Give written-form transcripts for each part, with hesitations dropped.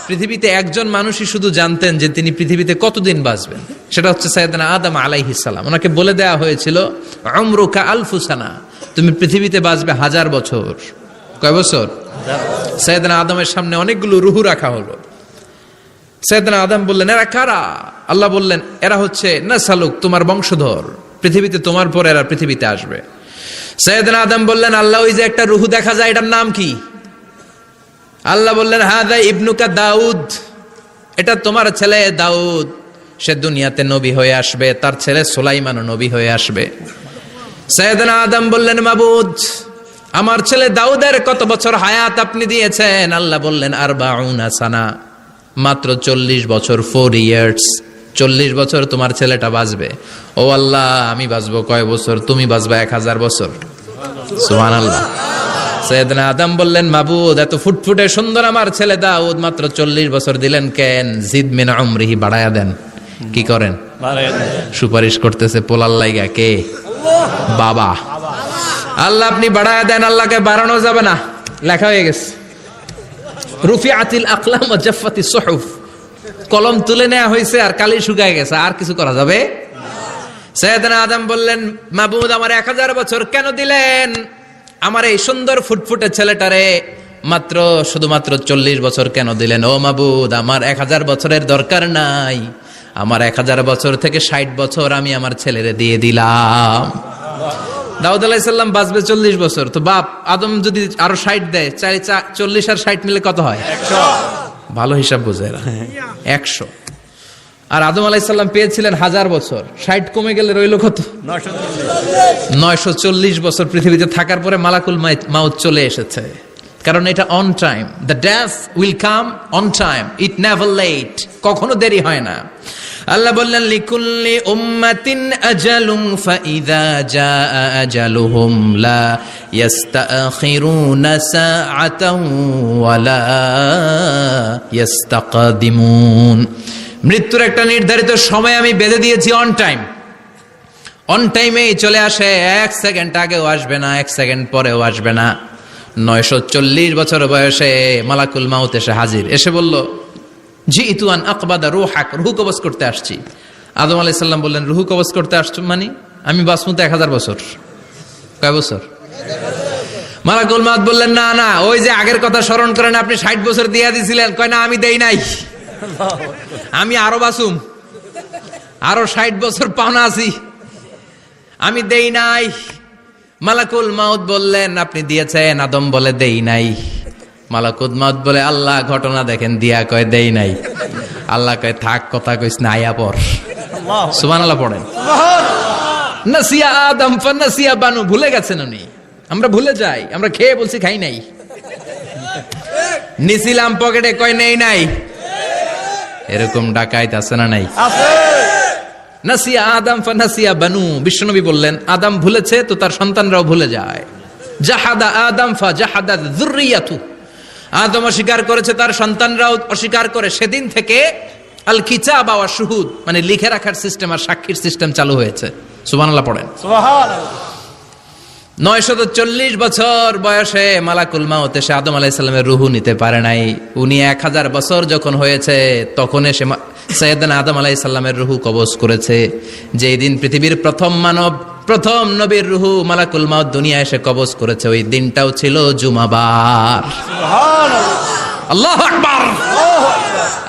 পৃথিবীতে একজন মানুষই শুধু জানতেন যে তিনি পৃথিবীতে কতদিন বাঁচবেন, সেটা হচ্ছে সাইয়েদনা আদম আলাইহিস সালাম। ওনাকে বলে দেওয়া হয়েছিল উমরুকা আলফু সানা, তুমি পৃথিবীতে বাঁচবে 1000 বছর। কয় বছর? সাইয়েদনা আদমের সামনে অনেকগুলো রুহু রাখা হলো। সাইয়েদনা আদম বললেন, এরা কারা? আল্লাহ বললেন, এরা হচ্ছে নাসালুক, তোমার বংশধর, পৃথিবীতে তোমার পর এরা পৃথিবীতে আসবে। সাইয়েদনা আদম বললেন, আল্লাহ ওই যে একটা রুহু দেখা যায়, এটার নাম কি? আল্লাহ বললেন, হাদা ইবনুকা দাউদ, এটা তোমার ছেলে দাউদ, সে দুনিয়াতে নবী হয়ে আসবে, তার ছেলে সুলাইমানও নবী হয়ে আসবে। সাইয়েদনা আদম বললেন, মাবুদ, আমার ছেলে দাউদের কত বছর হায়াত আপনি দিয়েছেন? আল্লাহ বললেন, 40 সানা, মাত্র 40 বছর, 4 ইয়ার্স, 40 বছর তোমার ছেলেটা বাঁচবে। ও আল্লাহ, আমি বাঁচবো কয় বছর? তুমি বাঁচবা 1000 বছর। সুবহানাল্লাহ। সাইয়েদনা আদম বললেন, মাবুদ, এত ফুটফুটে সুন্দর আমার ছেলে দাউদ, মাত্র 40 বছর দিলেন কেন? জিদ মিন উমরিহি, বাড়ায়া দেন। কি করেন? সুপারিশ করতেছে পোলার লাইগা। কে? বাবা। আল্লাহ আপনি বাড়ায়া দেন। আল্লাহকে বাড়ানো যাবে না, লেখা হয়ে গেছে। রুফিআতিল আকলাম ওয়া জাফফাতিস সুহুফ, কলম তুলে নেওয়া হয়েছে আর কালি শুকায় গেছে, আর কিছু করা যাবে? সাইয়েদনা আদম বললেন, মাবুদ, আমার 1000 বছর কেন দিলেন? আমার এই সুন্দর ফুটফুটে ছেলেটারে মাত্র শুধুমাত্র 40 বছর কেন দিলেন? ও মাবুদ, আমার 1000 বছরের দরকার নাই, আমার 1000 বছর থেকে 60 বছর আমি আমার ছেলেরে দিয়ে দিলাম। দাউদ আলাইহিস সালাম বাঁচবে 40 বছর, তো বাপ আদম যদি আরো 60 দেয়, 40 আর 60 মিলে কত হয়? 100। ভালো হিসাব বোঝে 100। আর আদম আলাইহিস সালাম পেয়েছিলেন 1000 বছর, 60 কমে গেলে রইল কত? 940 বছর পৃথিবীতে থাকার পরে মালাকুল মাউত চলে এসেছে। কারণ এটা on time, the death will come on time, it never late, কখনো দেরি হয় না। আল্লাহ বললেন, লিকুল্লি উম্মাতিন আজালুন ফাইযা জাআ আজালুহুম লা ইস্তাখিরুনা সাআতান ওয়া লা ইস্তাকদিমুন। মৃত্যুর একটা নির্ধারিত সময় আমি বেঁধে দিয়েছি, অন টাইম, অন টাইমেই চলে আসে, 1 সেকেন্ড আগেও আসবে না, 1 সেকেন্ড পরেও আসবে না। 940 বছর বয়সে মালাকুল মাউত এসে হাজির, এসে বলল, জিইতু আন আকবাদা রূহাক, রূহ কবজ করতে আসছি। আদম আলাইহিস সালাম বললেন, রূহ কবজ করতে আসছো মানে? আমি বাঁচবো তো 1000 বছর। কয় বছর? মালাকুল মাউত বললেন, না না, ওই যে আগের কথা স্মরণ করেন, আপনি 60 বছর দিয়ে দিয়েছিলেন। কয় না, আমি দেই নাই, আমি আরো বাঁচুম, আরো 60 বছর পাওনা আছি, আমি দেই নাই। মালাকুল মাউত বললেন, আপনি দিয়েছেন। আদম বলে, দেই নাই। মালাকুল মাউত বলে, আল্লাহ ঘটনা দেখেন, দিয়া কয় দেই নাই। আল্লাহ কয়, থাক, কথা কইস না, আয়া পর। সুবহানাল্লাহ পড়েন। নাসিয়া আদম ফানাসিয়া বানু, ভুলে গেছেন উনি। আমরা ভুলে যাই, আমরা খেয়ে বলছি খাই নাই, নিছিলাম পকেটে, কয় নেই নাই। এরকম ডাকাইত আছে না নাই? নাসিয়া আদম ফানাসিয়া বানু, বিশ্বনবী বললেন, আদম ভুলেছে তো তার সন্তানরাও ভুলে যায়। জাহাদা আদম ফাজাহাদা যুররিয়াতু, আদম অস্বীকার করেছে, তার সন্তানরাও অস্বীকার করে। সেদিন থেকে আল কিতাব ওয়া শুহুদ, মানে লিখে রাখার সিস্টেম আর সাক্ষীর সিস্টেম চালু হয়েছে। সুবহানাল্লাহ পড়েন। সুবহানাল্লাহ। 940 বছর বয়সে মালাকুল মাউত এসে আদম আলাইহিস সালামের রূহ নিতে পারে নাই। উনি 1000 বছর যখন হয়েছে তখন এসে সাইয়েদনা আদম আলাইহিস সালামের রূহ কবজ করেছে। যেই দিন পৃথিবীর প্রথম মানব, প্রথম নবীর রূহ মালাকুল মাউত দুনিয়া এসে কবজ করেছে, ওই দিনটাও ছিল জুমাবার। সুবহানাল্লাহ, আল্লাহু আকবার।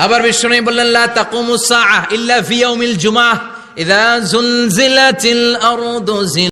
আবার বিশ্বনবী বললেন, লা তাকুমুস সাআহ ইল্লা ফি ইয়াউমিল জুমআহ ইযা যুলজিলাতিল আরদু